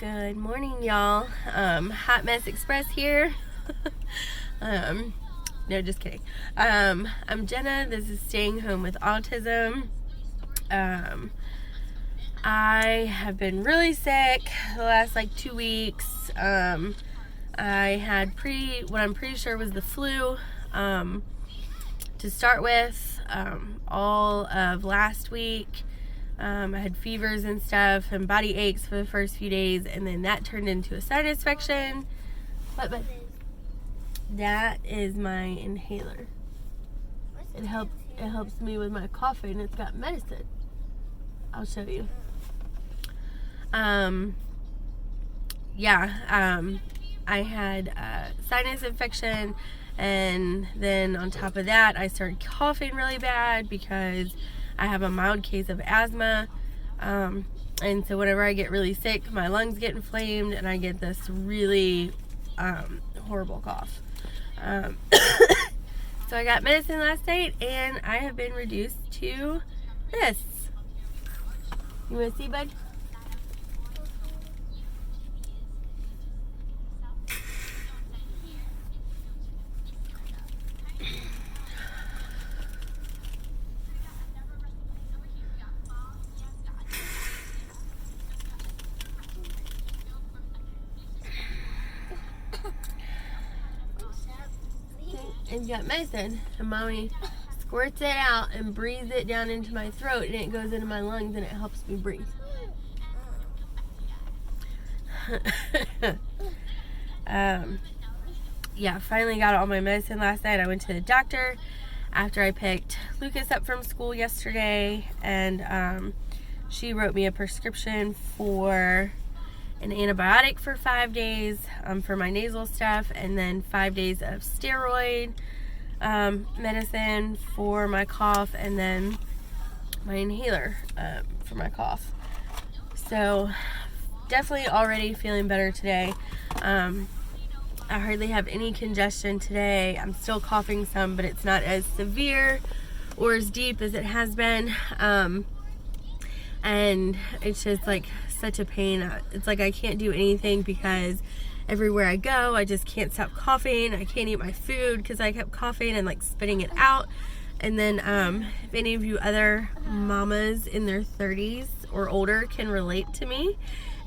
Good morning, y'all. Hot Mess Express here. No, just kidding. I'm Jenna. This is Staying Home with Autism. I have been really sick the last 2 weeks. I had what I'm pretty sure was the flu to start with all of last week. I had fevers and stuff and body aches for the first few days, and then that turned into a sinus infection. But that is my inhaler. It helps me with my coughing. It's got medicine. I'll show you. I had a sinus infection, and then on top of that I started coughing really bad because I have a mild case of asthma, and so whenever I get really sick, my lungs get inflamed and I get this really horrible cough. So I got medicine last night and I have been reduced to this. You want to see, bud? And got medicine, and mommy squirts it out and breathes it down into my throat, and it goes into my lungs and it helps me breathe. Finally got all my medicine last night. I went to the doctor after I picked Lucas up from school yesterday, and she wrote me a prescription for an antibiotic for 5 days for my nasal stuff, and then 5 days of steroid medicine for my cough, and then my inhaler for my cough. So definitely already feeling better today. I hardly have any congestion today. I'm still coughing some, but it's not as severe or as deep as it has been. And it's just such a pain. It's I can't do anything because everywhere I go, I just can't stop coughing. I can't eat my food because I kept coughing and spitting it out. And then if any of you other mamas in their 30s or older can relate to me,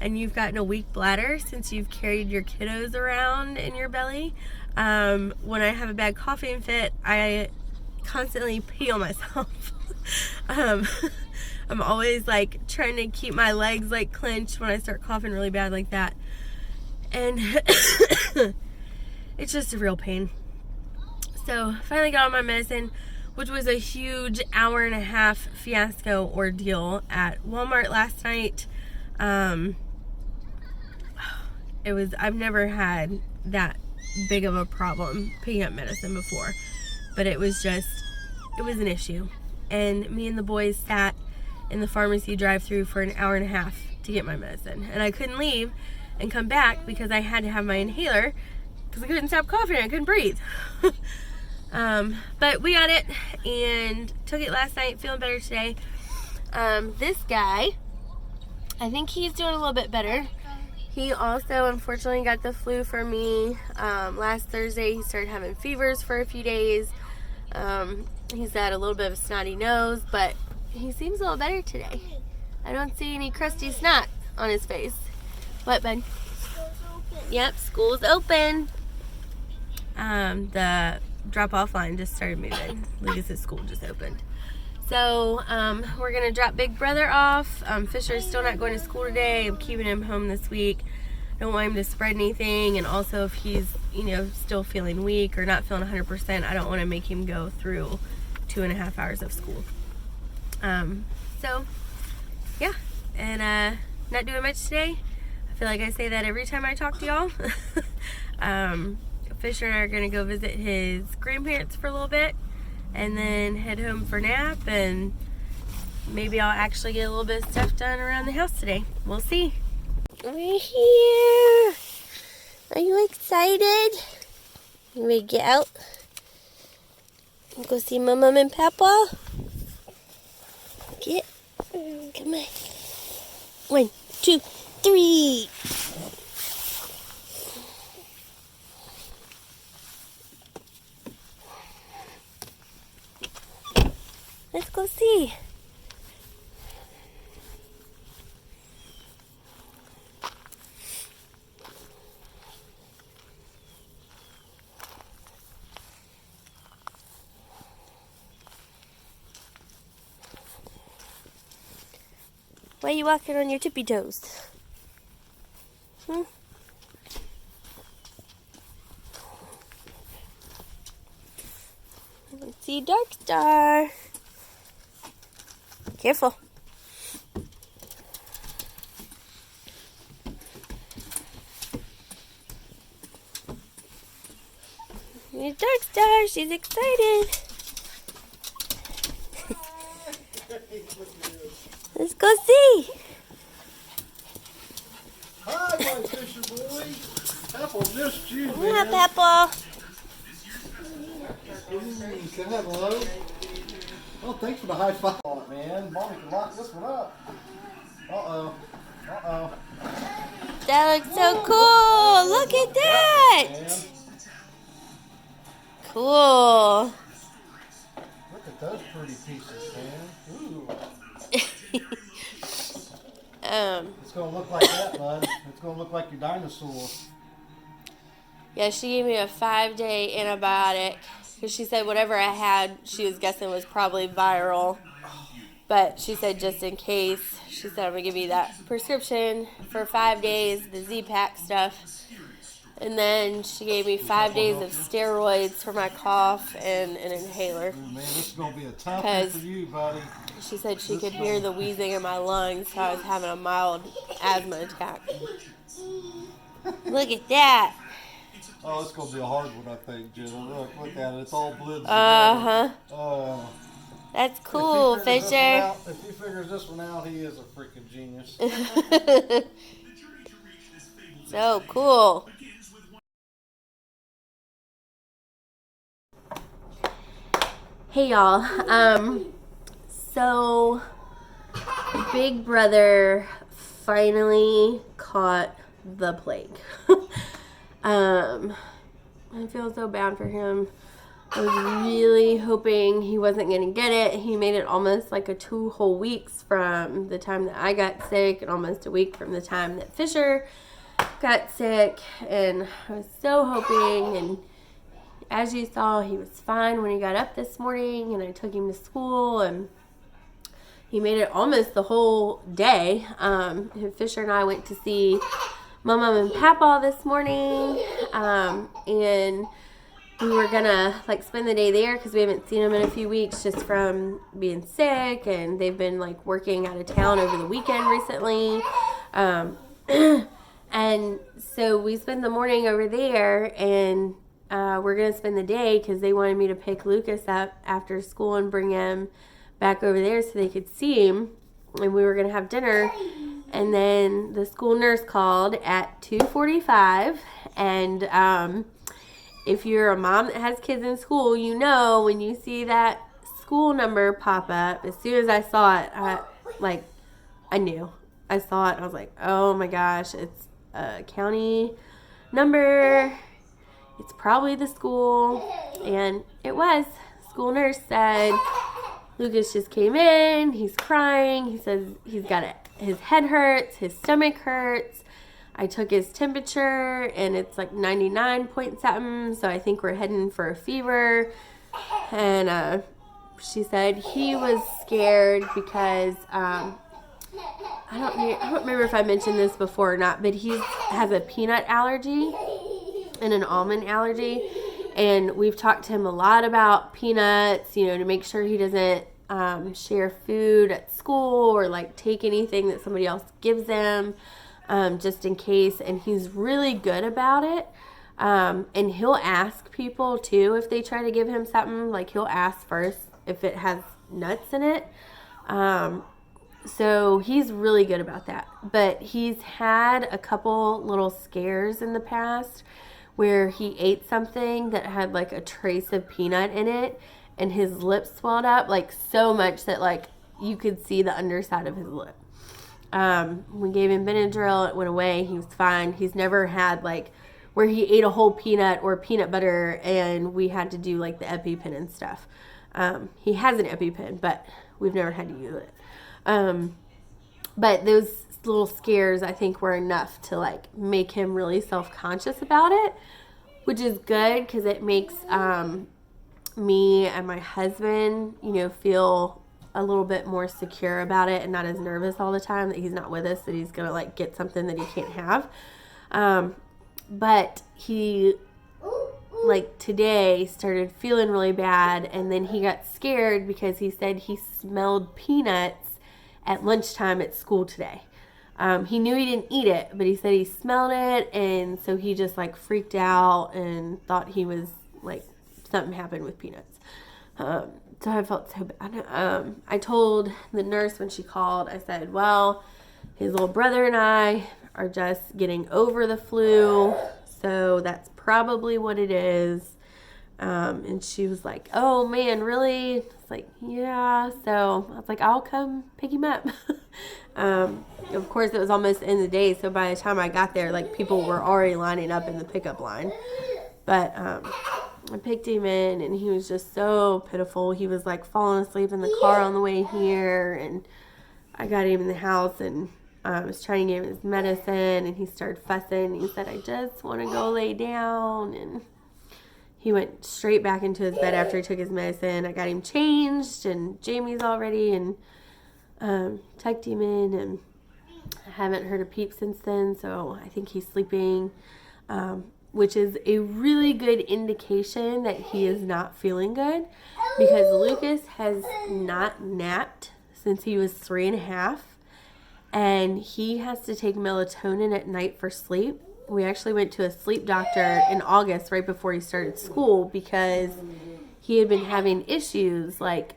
and you've gotten a weak bladder since you've carried your kiddos around in your belly, when I have a bad coughing fit, I constantly pee on myself. I'm always trying to keep my legs clenched when I start coughing really bad like that. And it's just a real pain. So finally got on my medicine, which was a huge 1.5-hour fiasco ordeal at Walmart last night. I've never had that big of a problem picking up medicine before, but it was an issue. And me and the boys sat in the pharmacy drive-through for 1.5 hours to get my medicine, and I couldn't leave and come back because I had to have my inhaler because I couldn't stop coughing. I couldn't breathe. But we got it and took it last night, feeling better today. This guy, I think he's doing a little bit better. He also unfortunately got the flu for me last Thursday. He started having fevers for a few days. He's got a little bit of a snotty nose, but he seems a little better today. I don't see any crusty snot on his face. What, bud? School's open. Yep, school's open. The drop-off line just started moving. Lucas's school just opened. So, we're going to drop Big Brother off. Fisher's still not going to school today. I'm keeping him home this week. I don't want him to spread anything, and also if he's, still feeling weak or not feeling 100%, I don't want to make him go through 2.5 hours of school. And not doing much today. I feel like I say that every time I talk to y'all. Fisher and I are going to go visit his grandparents for a little bit and then head home for nap, and maybe I'll actually get a little bit of stuff done around the house today. We'll see. We're here. Are you excited? You ready to get out? Go see my mom and papa? Get. Come on. 1, 2, 3. Let's go see. Why are you walking on your tippy toes? Let's see Dark Star. Careful. Here's Dark Star. She's excited. Let's go see. Hi, my fisher boy. Apple missed you, man. Come on, Pepple. Can I have a load? Oh, thanks for the high five on it, man. Mommy can lock this one up. Uh-oh. Uh-oh. That looks so cool. Look at that. Man, Cool. look at those pretty pieces, man. Ooh. It's going to look like that, bud. It's going to look like your dinosaur. Yeah, she gave me a 5-day antibiotic because she said whatever I had, she was guessing was probably viral. But she said just in case, she said I'm going to give you that prescription for 5 days, the Z-Pack stuff. And then she gave me 5 days of steroids for my cough and an inhaler. Ooh, man, this is going to be a tough one for you, buddy. She said she could hear the wheezing in my lungs, so I was having a mild asthma attack. Look at that. Oh, it's going to be a hard one, I think, Jenna. Look at it. It's all blended together. Uh-huh. That's cool, Fisher. If he figures this one out, he is a freaking genius. So cool. Hey y'all. So Big Brother finally caught the plague. I feel so bad for him. I was really hoping he wasn't going to get it. He made it almost like 2 whole weeks from the time that I got sick and almost a week from the time that Fisher got sick. And I was so hoping, and as you saw, he was fine when he got up this morning and I took him to school and he made it almost the whole day. Fisher and I went to see my mom and Papa this morning, and we were gonna spend the day there because we haven't seen them in a few weeks just from being sick, and they've been working out of town over the weekend recently. And so we spent the morning over there, and we're gonna spend the day because they wanted me to pick Lucas up after school and bring him back over there so they could see him, and we were gonna have dinner. And then the school nurse called at 2:45, and if you're a mom that has kids in school, you know when you see that school number pop up, as soon as I saw it, I knew. I saw it, and I was like, oh my gosh, it's a county number. It's probably the school. And it was. School nurse said, Lucas just came in, he's crying, he says he's got his head hurts, his stomach hurts. I took his temperature and it's 99 point something, so I think we're heading for a fever. And she said he was scared because I don't remember if I mentioned this before or not, but he has a peanut allergy and an almond allergy. And we've talked to him a lot about peanuts, to make sure he doesn't share food at school or take anything that somebody else gives him, just in case. And he's really good about it. And he'll ask people too if they try to give him something. He'll ask first if it has nuts in it. So he's really good about that. But he's had a couple little scares in the past where he ate something that had a trace of peanut in it, and his lips swelled up so much that you could see the underside of his lip. We gave him Benadryl, it went away, he was fine. He's never had where he ate a whole peanut or peanut butter and we had to do the EpiPen and stuff. He has an EpiPen, but we've never had to use it. But those little scares, I think, were enough to like make him really self-conscious about it, which is good because it makes me and my husband, feel a little bit more secure about it and not as nervous all the time that he's not with us, that he's gonna like get something that he can't have. But he, like today, started feeling really bad, and then he got scared because he said he smelled peanuts at lunchtime at school today. He knew he didn't eat it, but he said he smelled it, and so he just like freaked out and thought he was like something happened with peanuts. So I felt so bad. I told the nurse when she called, I said, well, his little brother and I are just getting over the flu, so that's probably what it is. And she was like, oh man, really? It's like, yeah. So I was like, I'll come pick him up. Of course, it was almost the end of the day, so by the time I got there, like people were already lining up in the pickup line. But I picked him in, and he was just so pitiful. He was like falling asleep in the car on the way here, and I got him in the house, and I was trying to give him his medicine, and he started fussing. He said, I just want to go lay down, and he went straight back into his bed after he took his medicine. I got him changed, and Jamie's all ready, and tucked him in, and I haven't heard a peep since then, so I think he's sleeping, which is a really good indication that he is not feeling good, because Lucas has not napped since he was 3.5, and he has to take melatonin at night for sleep. We actually went to a sleep doctor in August right before he started school because he had been having issues like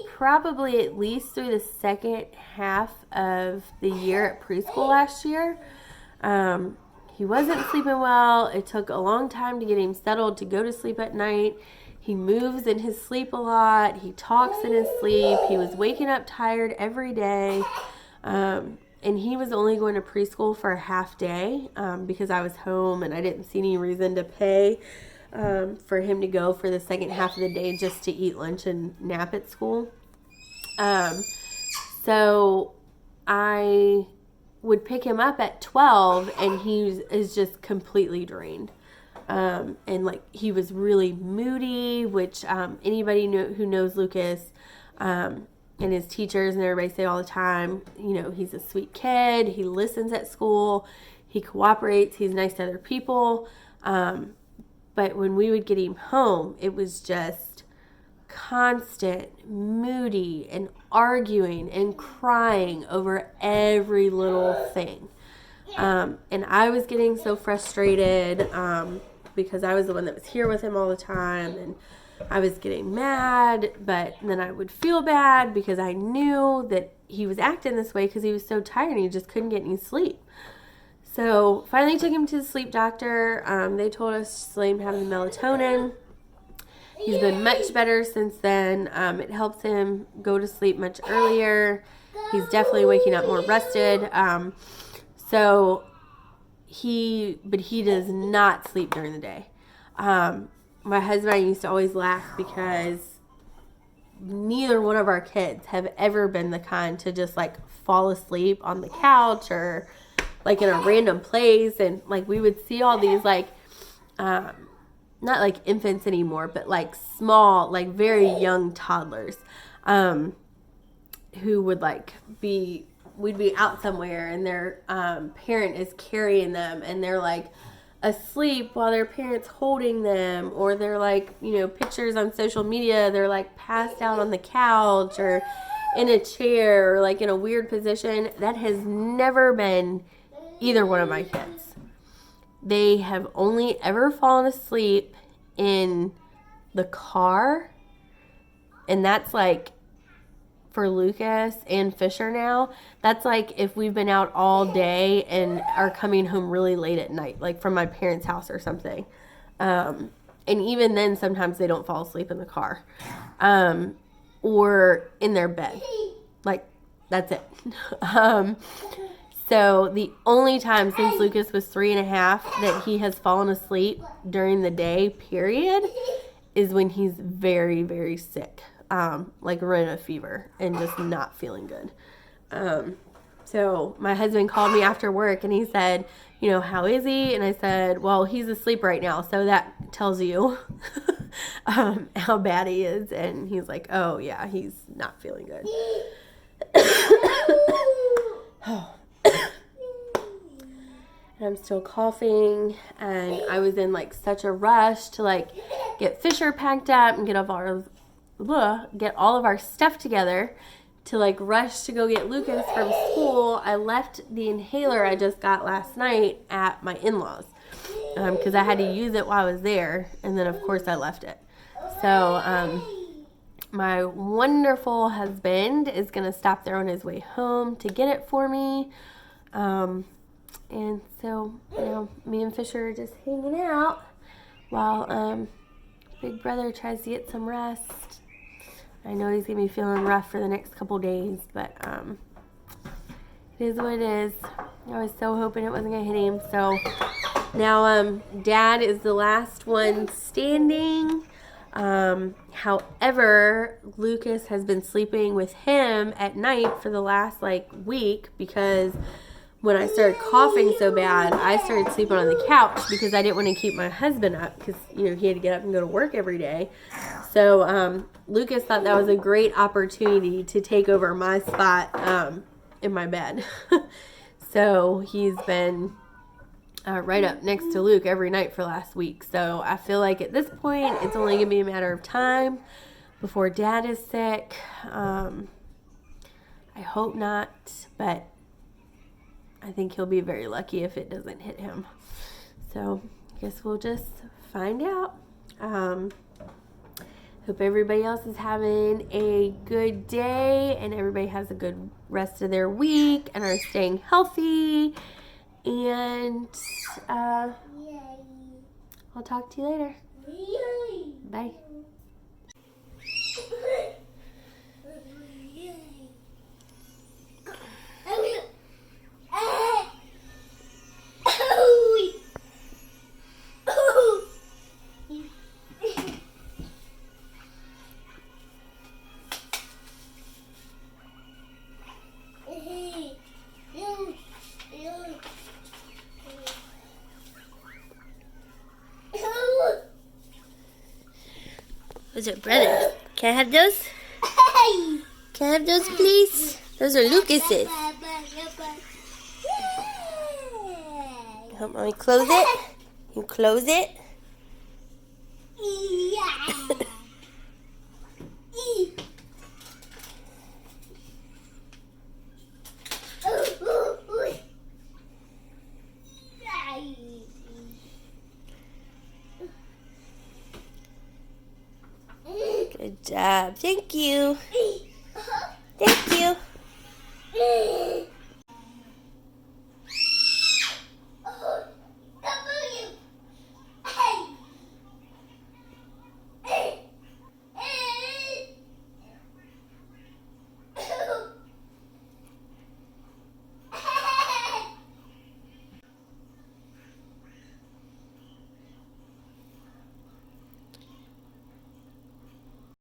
probably at least through the second half of the year at preschool last year. He wasn't sleeping well. It took a long time to get him settled to go to sleep at night. He moves in his sleep a lot. He talks in his sleep. He was waking up tired every day. And he was only going to preschool for a half day because I was home and I didn't see any reason to pay for him to go for the second half of the day just to eat lunch and nap at school. So I would pick him up at 12 and he is just completely drained. And like he was really moody, which anybody who knows Lucas and his teachers and everybody say all the time, he's a sweet kid. He listens at school. He cooperates. He's nice to other people. But when we would get him home, it was just constant, moody, and arguing and crying over every little thing. And I was getting so frustrated because I was the one that was here with him all the time, and I was getting mad, but then I would feel bad because I knew that he was acting this way because he was so tired and he just couldn't get any sleep. So finally took him to the sleep doctor. They told us to let him have the melatonin. He's been much better since then. It helps him go to sleep much earlier. He's definitely waking up more rested. But he does not sleep during the day. My husband and I used to always laugh because neither one of our kids have ever been the kind to just like fall asleep on the couch or like in a random place. And like we would see all these like, not like infants anymore, but like small, like very young toddlers, who would like we'd be out somewhere and their parent is carrying them and they're like asleep while their parents holding them, or they're like, pictures on social media, they're like passed out on the couch or in a chair or like in a weird position. That has never been either one of my kids. They have only ever fallen asleep in the car, and that's like for Lucas and Fisher now, that's like if we've been out all day and are coming home really late at night, like from my parents' house or something. And even then, sometimes they don't fall asleep in the car or in their bed. Like, that's it. So the only time since Lucas was 3.5 that he has fallen asleep during the day, period, is when he's very, very sick, like running a fever and just not feeling good. So my husband called me after work and he said, you know, how is he? And I said, well, he's asleep right now. So that tells you how bad he is. And he's like, oh yeah, he's not feeling good. I'm still coughing, and I was in like such a rush to like get Fisher packed up and get all of our stuff together to like rush to go get Lucas from school. I left the inhaler I just got last night at my in-laws because I had to use it while I was there, and then of course I left it. So my wonderful husband is gonna stop there on his way home to get it for me. And so, you know, me and Fisher are just hanging out while Big Brother tries to get some rest. I know he's going to be feeling rough for the next couple days, but it is what it is. I was so hoping it wasn't going to hit him. So now Dad is the last one standing. However, Lucas has been sleeping with him at night for the last like week because when I started coughing so bad, I started sleeping on the couch because I didn't want to keep my husband up because, you know, he had to get up and go to work every day. So Lucas thought that was a great opportunity to take over my spot in my bed. So he's been right up next to Luke every night for last week. So I feel like at this point, it's only going to be a matter of time before Dad is sick. I hope not, but I think he'll be very lucky if it doesn't hit him. So I guess we'll just find out. Hope everybody else is having a good day and everybody has a good rest of their week and are staying healthy. And I'll talk to you later. Bye. Those are brothers. Can I have those? Can I have those, please? Those are Lucas's. Help mommy close it. You close it. Good job. Thank you.